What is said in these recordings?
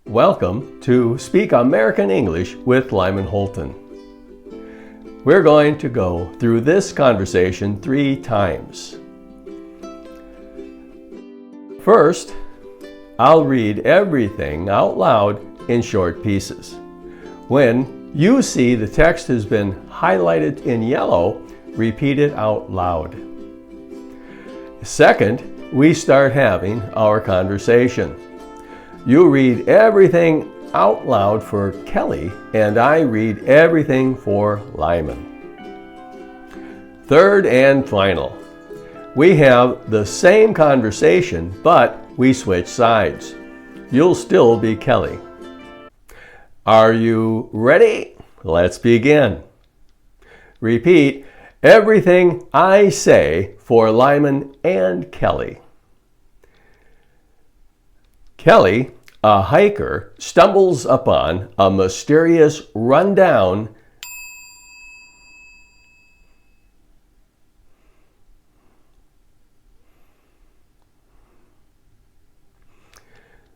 Welcome to Speak American English with Lyman Holton. We're going to go through this conversation 3 times. First, I'll read everything out loud in short pieces. When you see the text has been highlighted in yellow, repeat it out loud. Second, we start having our conversation. You read everything out loud for Kelly, and I read everything for Lyman. Third and final, we have the same conversation, but we switch sides. You'll still be Kelly. Are you ready? Let's begin. Repeat everything I say for Lyman and Kelly. Kelly, a hiker, stumbles upon a mysterious rundown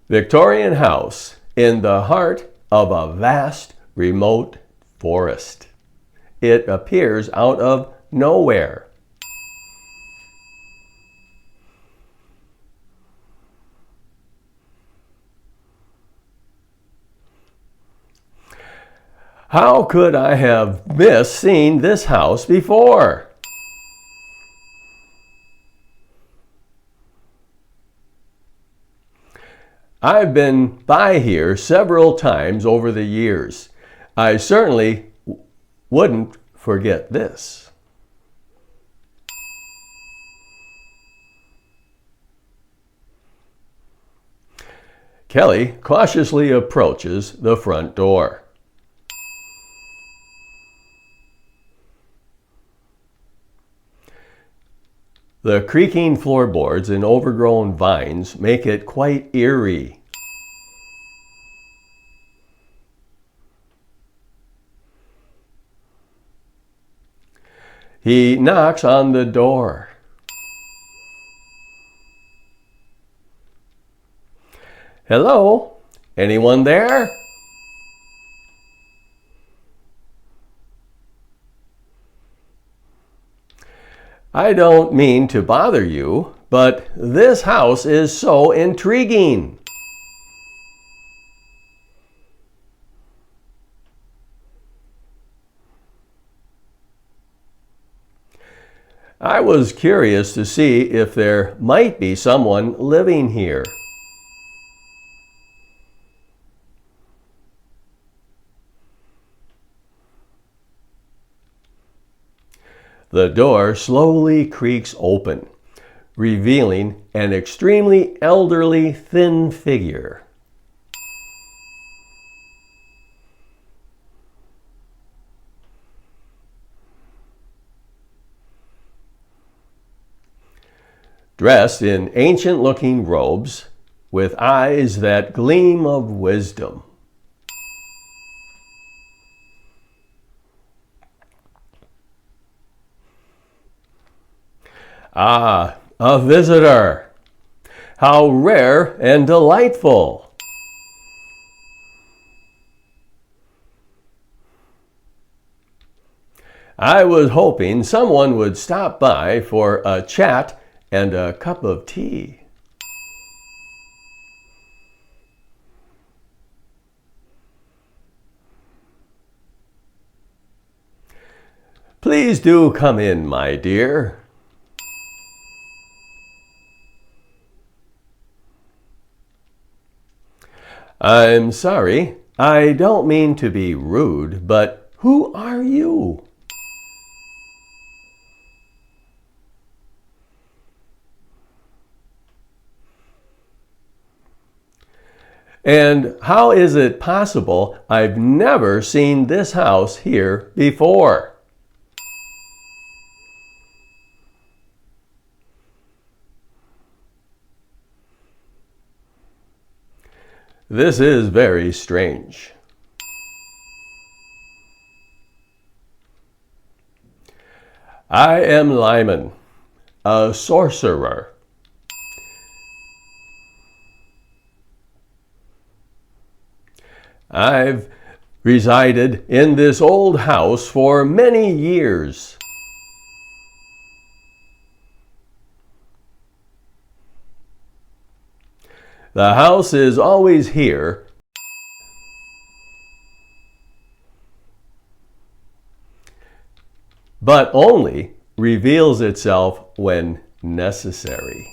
Victorian house in the heart of a vast, remote forest. It appears out of nowhere. How could I have missed seeing this house before? I've been by here several times over the years. I certainly wouldn't forget this. Kelly cautiously approaches the front door. The creaking floorboards and overgrown vines make it quite eerie. He knocks on the door. Hello? Anyone there? I don't mean to bother you, but this house is so intriguing. I was curious to see if there might be someone living here. The door slowly creaks open, revealing an extremely elderly, thin figure. Dressed in ancient-looking robes, with eyes that gleam of wisdom. Ah, a visitor! How rare and delightful! I was hoping someone would stop by for a chat and a cup of tea. Please do come in, my dear. I'm sorry, I don't mean to be rude, but who are you? And how is it possible I've never seen this house here before? This is very strange. I am Lyman, a sorcerer. I've resided in this old house for many years. The house is always here, but only reveals itself when necessary.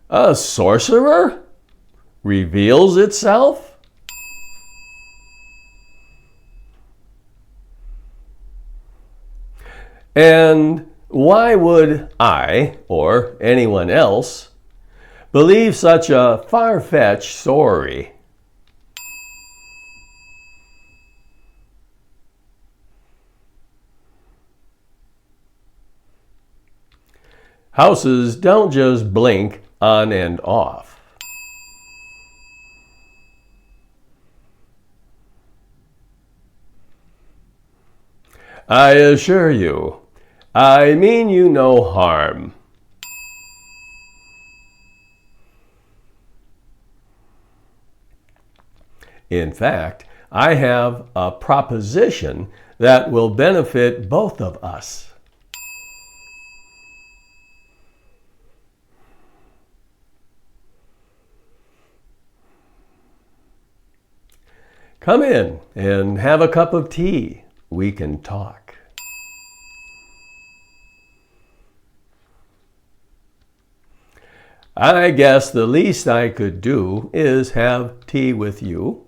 A sorcerer reveals itself? And why would I, or anyone else, believe such a far-fetched story? Houses don't just blink on and off. I assure you, I mean you no harm. In fact, I have a proposition that will benefit both of us. Come in and have a cup of tea. We can talk. I guess the least I could do is have tea with you.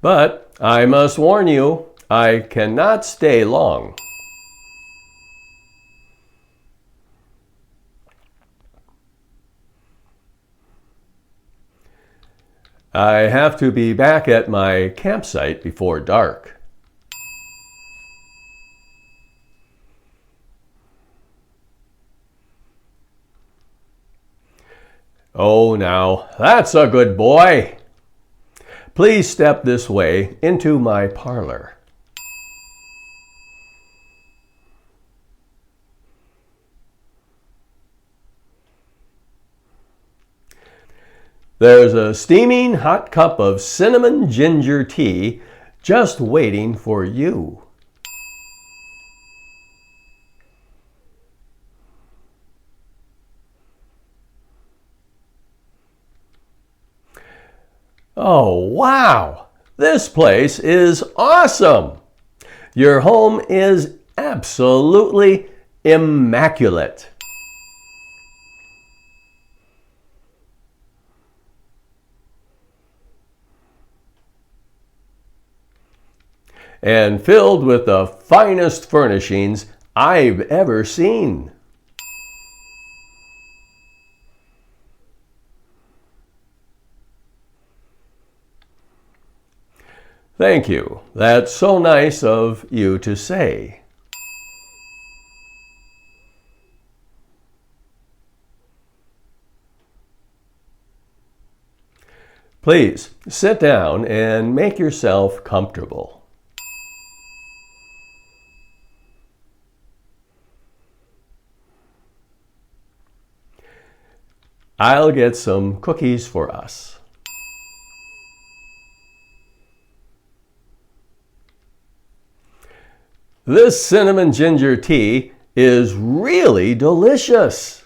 But I must warn you, I cannot stay long. I have to be back at my campsite before dark. Oh, now, that's a good boy. Please step this way into my parlor. There's a steaming hot cup of cinnamon ginger tea just waiting for you. Oh, wow! This place is awesome! Your home is absolutely immaculate. And filled with the finest furnishings I've ever seen. Thank you. That's so nice of you to say. Please sit down and make yourself comfortable. I'll get some cookies for us. This cinnamon ginger tea is really delicious.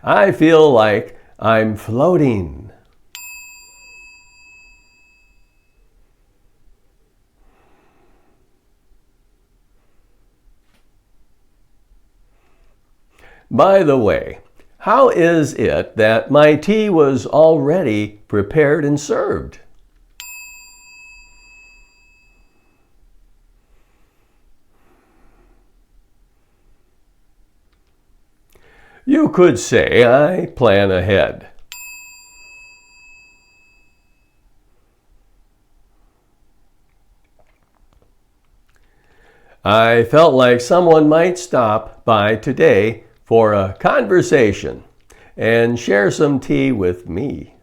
I feel like I'm floating. By the way, how is it that my tea was already prepared and served? You could say I plan ahead. I felt like someone might stop by today for a conversation and share some tea with me.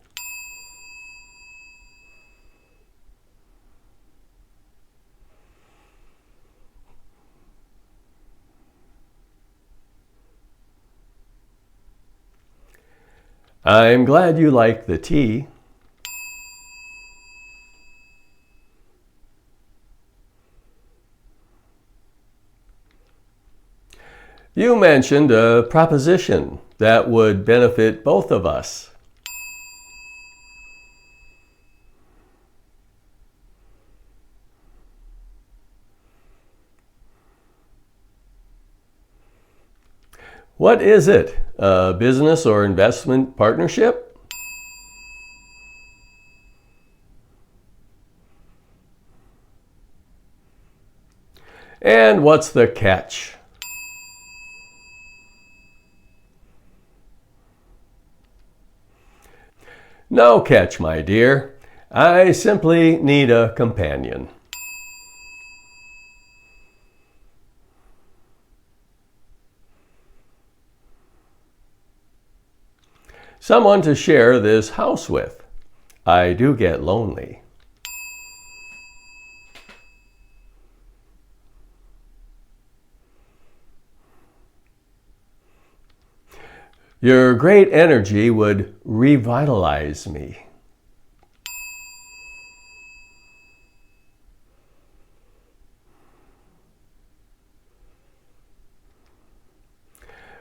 I'm glad you like the tea. You mentioned a proposition that would benefit both of us. What is it? A business or investment partnership? And what's the catch? No catch, my dear. I simply need a companion. Someone to share this house with. I do get lonely. Your great energy would revitalize me.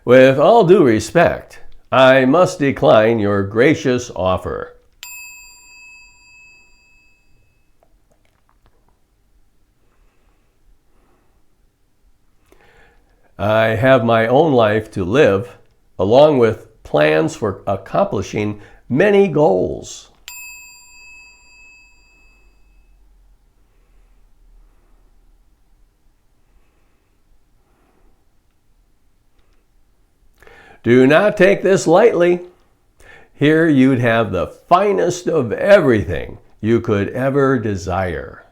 With all due respect, I must decline your gracious offer. I have my own life to live, along with plans for accomplishing many goals. Do not take this lightly. Here you'd have the finest of everything you could ever desire.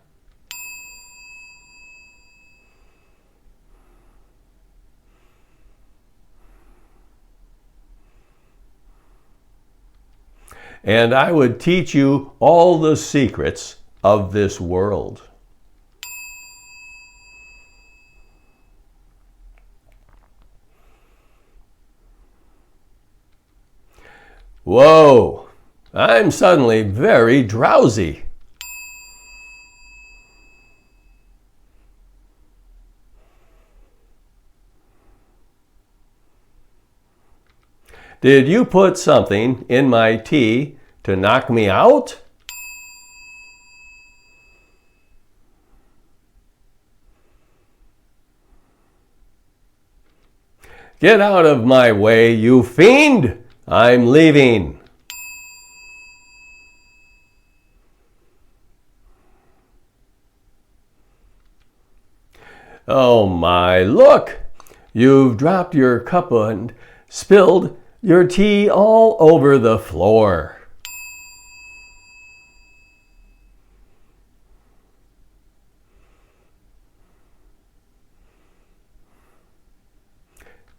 And I would teach you all the secrets of this world. Whoa! I'm suddenly very drowsy. Did you put something in my tea to knock me out? Get out of my way, you fiend! I'm leaving. Oh my, look! You've dropped your cup and spilled your tea all over the floor.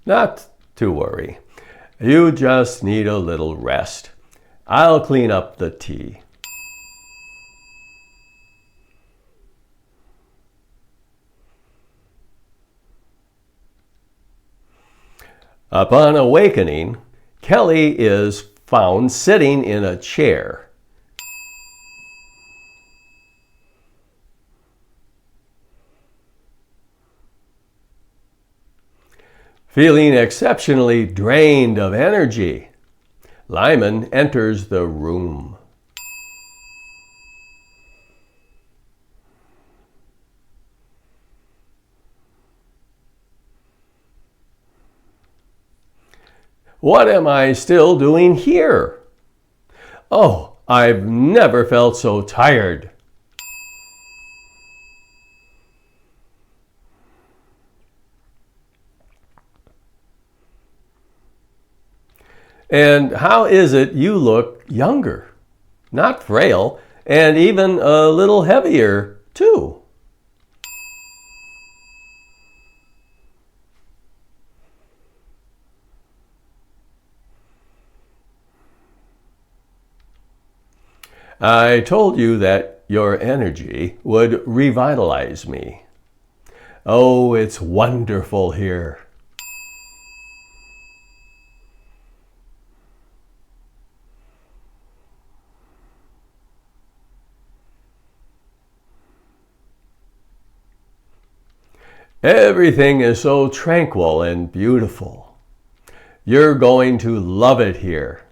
Not to worry. You just need a little rest. I'll clean up the tea. Upon awakening, Kelly is found sitting in a chair. Feeling exceptionally drained of energy, Lyman enters the room. What am I still doing here? Oh, I've never felt so tired. And how is it you look younger, not frail, and even a little heavier, too? I told you that your energy would revitalize me. Oh, it's wonderful here. Everything is so tranquil and beautiful. You're going to love it here.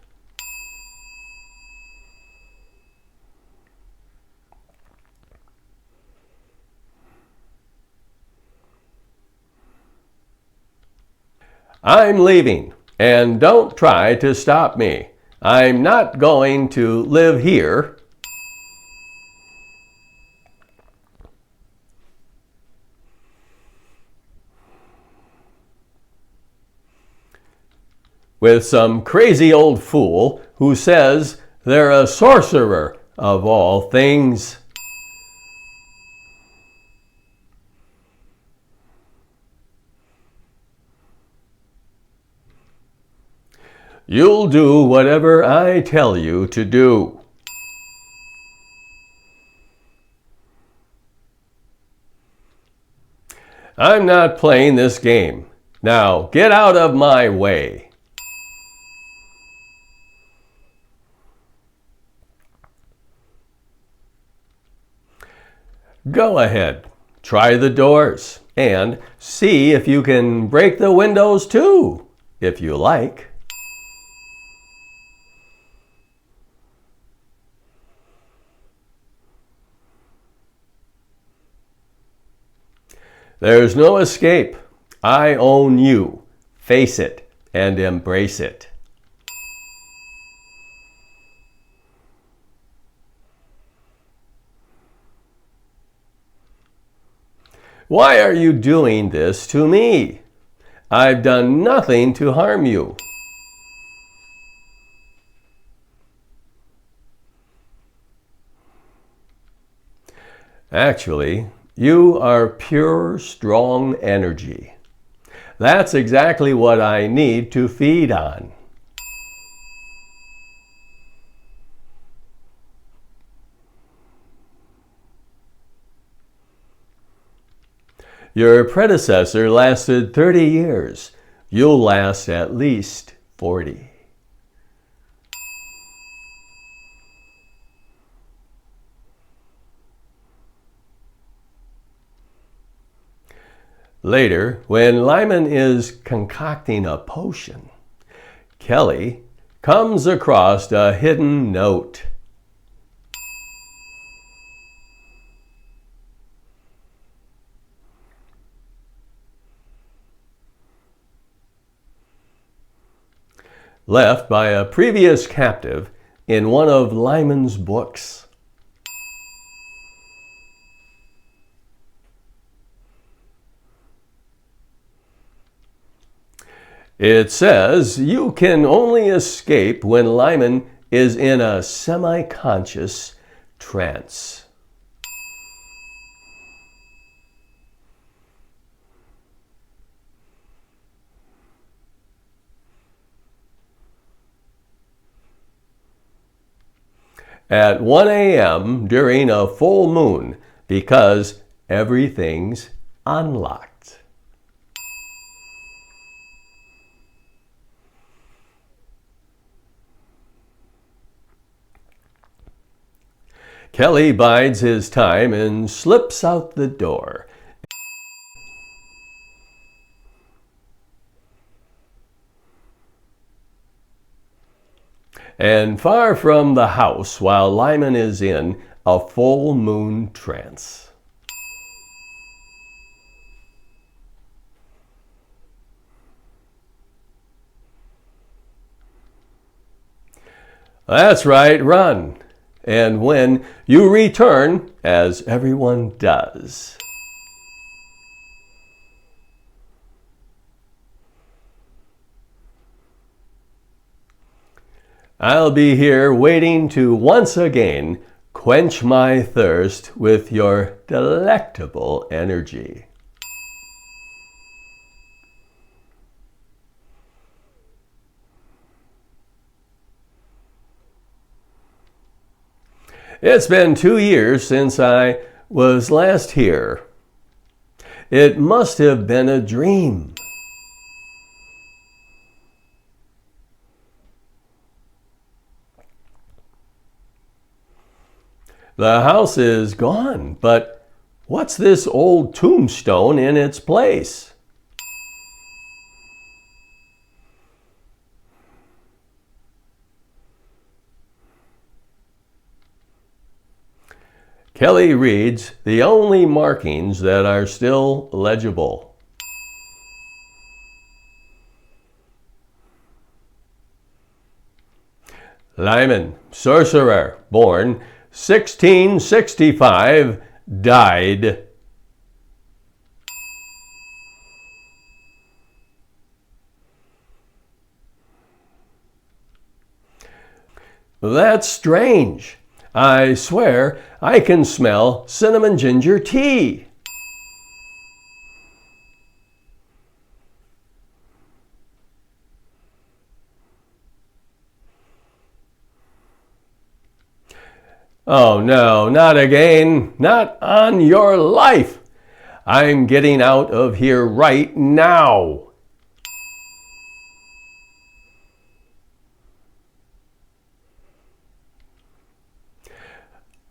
I'm leaving, and don't try to stop me. I'm not going to live here. With some crazy old fool who says they're a sorcerer of all things. You'll do whatever I tell you to do. I'm not playing this game. Now get out of my way. Go ahead, try the doors, and see if you can break the windows too, if you like. There's no escape. I own you. Face it and embrace it. Why are you doing this to me? I've done nothing to harm you. Actually, you are pure, strong energy. That's exactly what I need to feed on. Your predecessor lasted 30 years. You'll last at least 40. Later, when Lyman is concocting a potion, Kelly comes across a hidden note. Left by a previous captive in one of Lyman's books. It says you can only escape when Lyman is in a semi-conscious trance. At 1 a.m. during a full moon, because everything's unlocked. Kelly bides his time and slips out the door. And far from the house while Lyman is in a full moon trance. That's right, run. And when you return, as everyone does, I'll be here waiting to once again quench my thirst with your delectable energy. It's been 2 years since I was last here. It must have been a dream. The house is gone, but What's this old tombstone in its place? Kelly reads the only markings that are still legible. Lyman, Sorcerer, born 1665, died. That's strange. I swear I can smell cinnamon ginger tea. Oh no, not again. Not on your life. I'm getting out of here right now.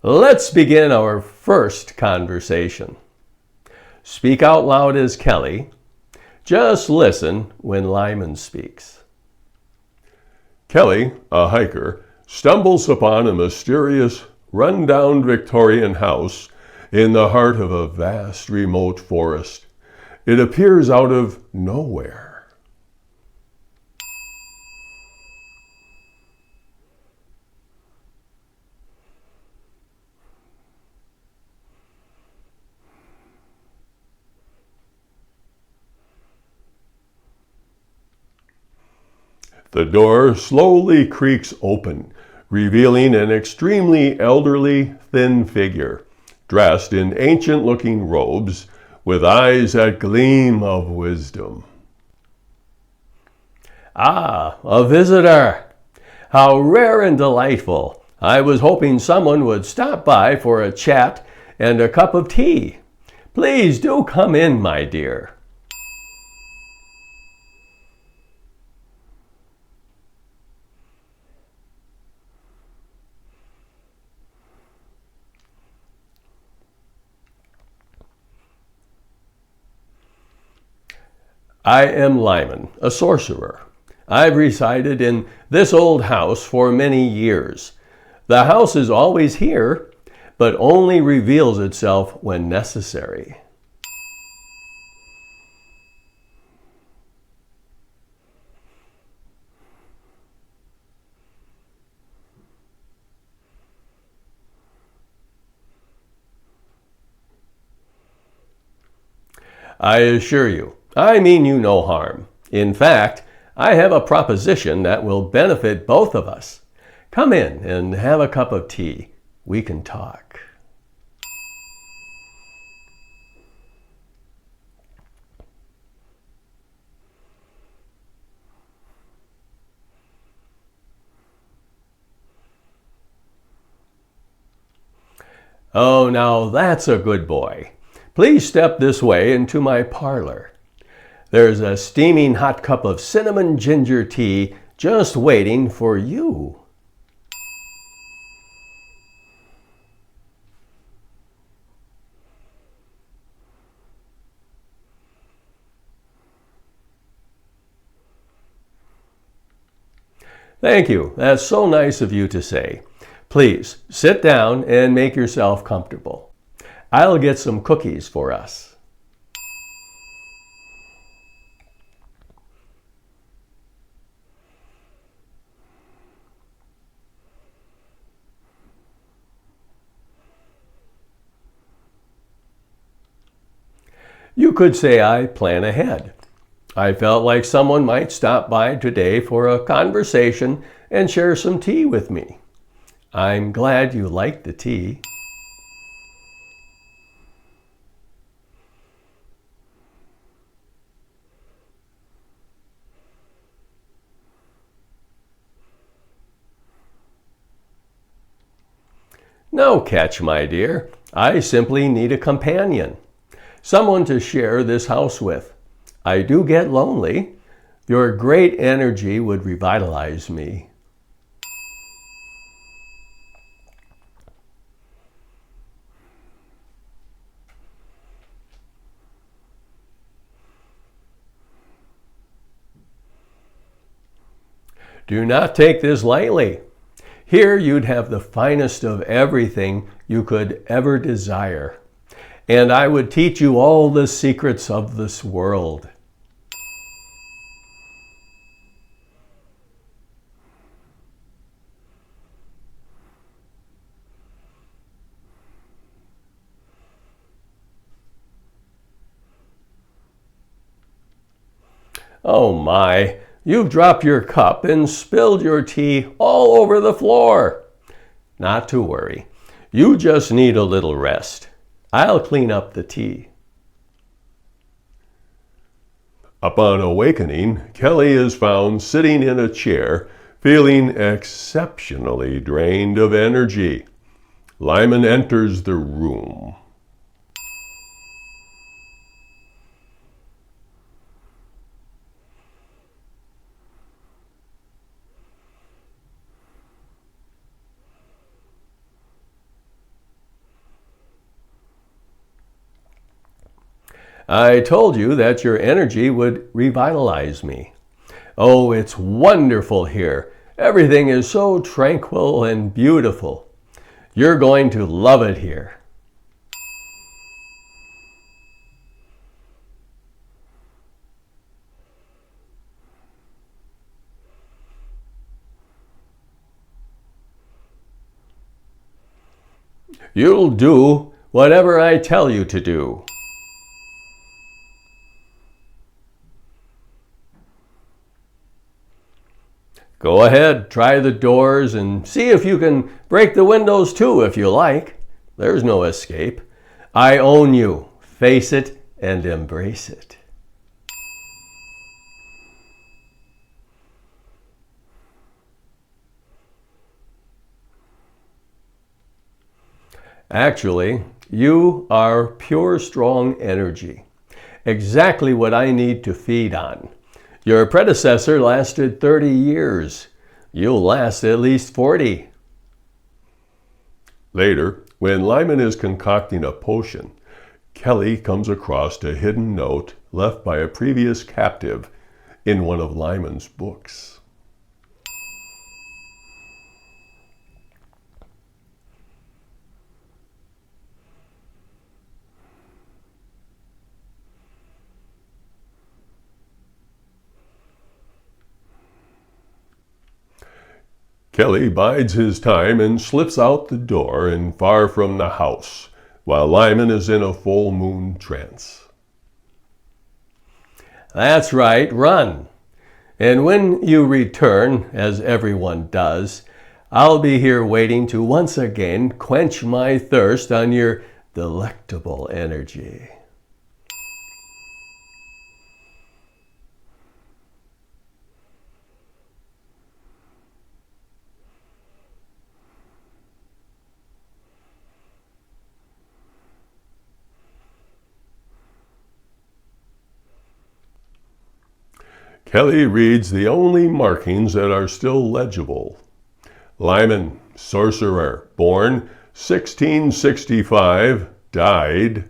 Let's begin our first conversation. Speak out loud as Kelly. Just listen when Lyman speaks. Kelly, a hiker, stumbles upon a mysterious, run-down Victorian house in the heart of a vast, remote forest. It appears out of nowhere. The door slowly creaks open, revealing an extremely elderly, thin figure, dressed in ancient-looking robes, with eyes that gleam of wisdom. Ah, a visitor! How rare and delightful! I was hoping someone would stop by for a chat and a cup of tea. Please do come in, my dear. I am Lyman, a sorcerer. I've resided in this old house for many years. The house is always here, but only reveals itself when necessary. I assure you, I mean you no harm. In fact, I have a proposition that will benefit both of us. Come in and have a cup of tea. We can talk. Oh, now that's a good boy. Please step this way into my parlor. There's a steaming hot cup of cinnamon ginger tea just waiting for you. Thank you. That's so nice of you to say. Please sit down and make yourself comfortable. I'll get some cookies for us. You could say I plan ahead. I felt like someone might stop by today for a conversation and share some tea with me. I'm glad you like the tea. No catch, my dear. I simply need a companion. Someone to share this house with. I do get lonely. Your great energy would revitalize me. Do not take this lightly. Here you'd have the finest of everything you could ever desire, and I would teach you all the secrets of this world. Oh my, you've dropped your cup and spilled your tea all over the floor. Not to worry, you just need a little rest. I'll clean up the tea. Upon awakening, Kelly is found sitting in a chair, feeling exceptionally drained of energy. Lyman enters the room. I told you that your energy would revitalize me. Oh, it's wonderful here. Everything is so tranquil and beautiful. You're going to love it here. You'll do whatever I tell you to do. Go ahead, try the doors and see if you can break the windows too if you like. There's no escape. I own you. Face it and embrace it. Actually, you are pure strong energy. Exactly what I need to feed on. Your predecessor lasted 30 years. You'll last at least 40. Later, when Lyman is concocting a potion, Kelly comes across a hidden note left by a previous captive in one of Lyman's books. Kelly bides his time and slips out the door and far from the house, while Lyman is in a full moon trance. That's right, run. And when you return, as everyone does, I'll be here waiting to once again quench my thirst on your delectable energy. Kelly reads the only markings that are still legible. Lyman, Sorcerer, born 1665, died.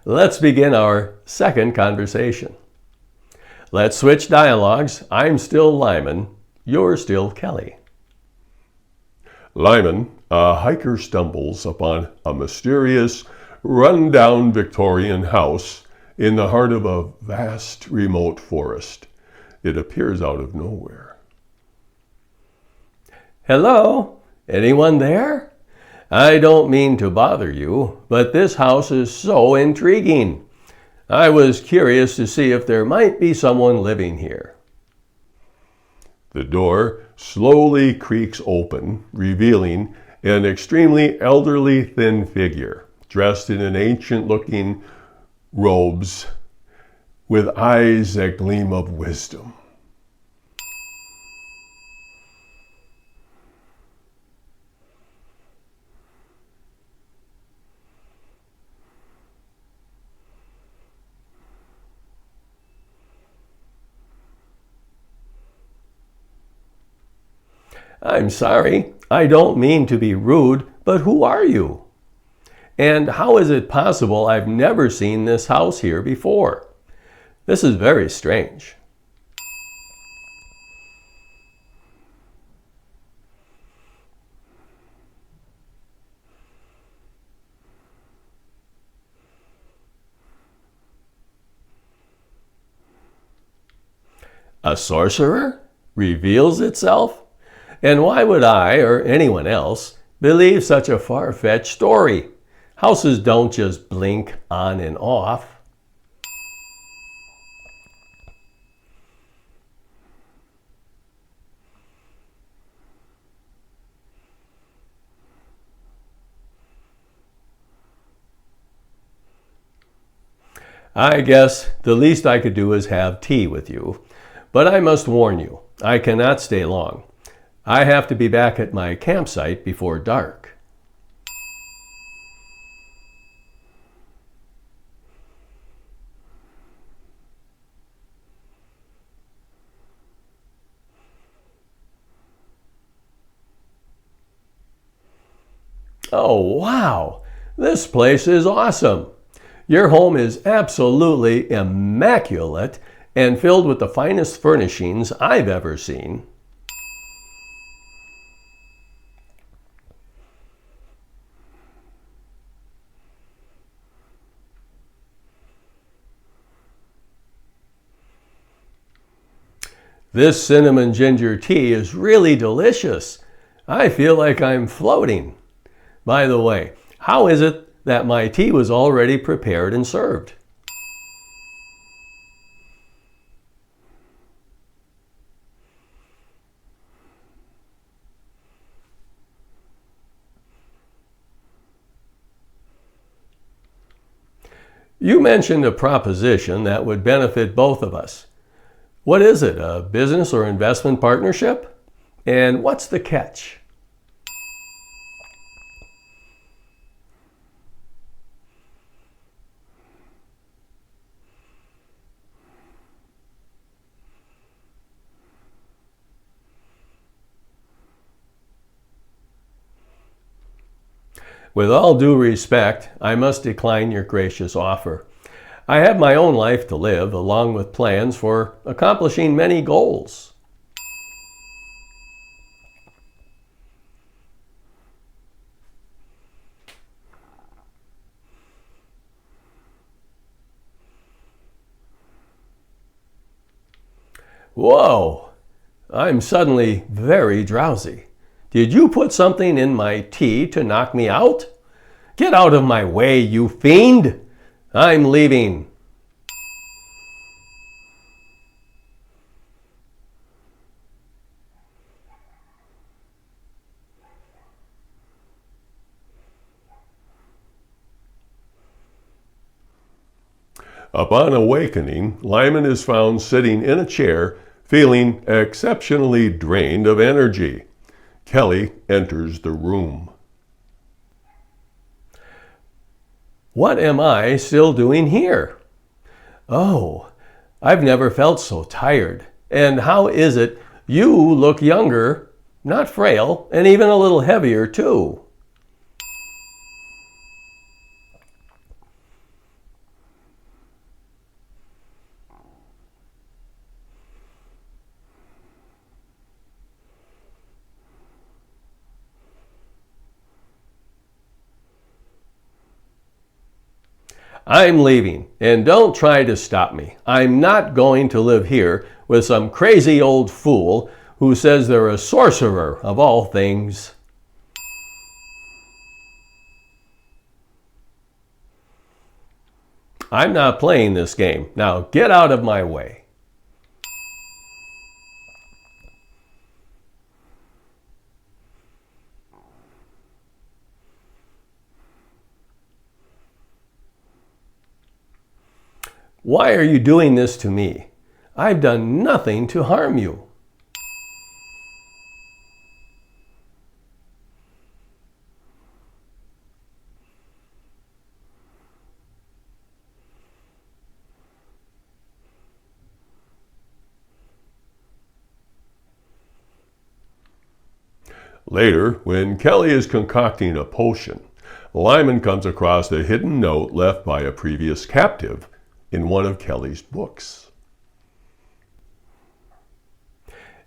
Let's begin our second conversation. Let's switch dialogues. I'm still Lyman. You're still Kelly. Lyman, a hiker, stumbles upon a mysterious, run-down Victorian house in the heart of a vast, remote forest. It appears out of nowhere. Hello? Anyone there? I don't mean to bother you, but this house is so intriguing. I was curious to see if there might be someone living here. The door slowly creaks open, revealing an extremely elderly, thin figure, dressed in an ancient-looking robes with eyes that gleam of wisdom. I'm sorry, I don't mean to be rude, but who are you? And how is it possible I've never seen this house here before? This is very strange. A sorcerer reveals itself? And why would I, or anyone else, believe such a far-fetched story? Houses don't just blink on and off. I guess the least I could do is have tea with you. But I must warn you, I cannot stay long. I have to be back at my campsite before dark. Oh, wow! This place is awesome! Your home is absolutely immaculate and filled with the finest furnishings I've ever seen. This cinnamon ginger tea is really delicious. I feel like I'm floating. By the way, how is it that my tea was already prepared and served? You mentioned a proposition that would benefit both of us. What is it, a business or investment partnership? And what's the catch? With all due respect, I must decline your gracious offer. I have my own life to live, along with plans for accomplishing many goals. Whoa! I'm suddenly very drowsy. Did you put something in my tea to knock me out? Get out of my way, you fiend! I'm leaving. Upon awakening, Lyman is found sitting in a chair, feeling exceptionally drained of energy. Kelly enters the room. What am I still doing here? Oh, I've never felt so tired. And how is it you look younger, not frail, and even a little heavier too? I'm leaving, and don't try to stop me. I'm not going to live here with some crazy old fool who says they're a sorcerer of all things. I'm not playing this game. Now get out of my way. Why are you doing this to me? I've done nothing to harm you. Later, when Kelly is concocting a potion, Lyman comes across a hidden note left by a previous captive in one of Kelly's books.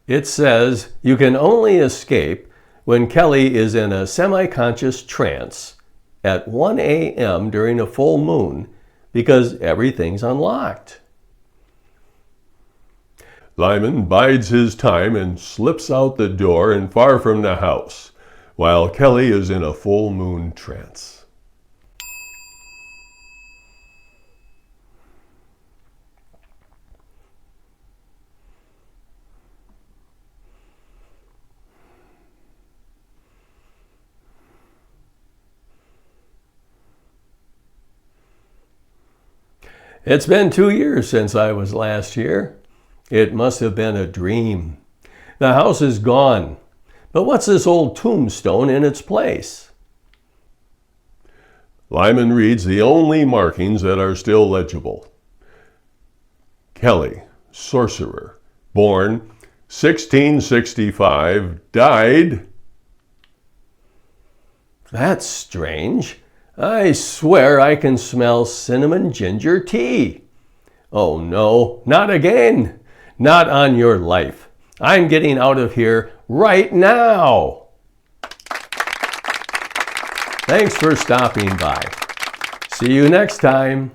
It says you can only escape when Kelly is in a semi-conscious trance at 1 a.m. during a full moon because everything's unlocked. Lyman bides his time and slips out the door and far from the house, while Kelly is in a full moon trance. It's been 2 years since I was last here. It must have been a dream. The house is gone, but what's this old tombstone in its place? Lyman reads the only markings that are still legible. Kelly, Sorcerer, born 1665, died... That's strange. I swear I can smell cinnamon ginger tea. Oh no, not again. Not on your life. I'm getting out of here right now. Thanks for stopping by. See you next time.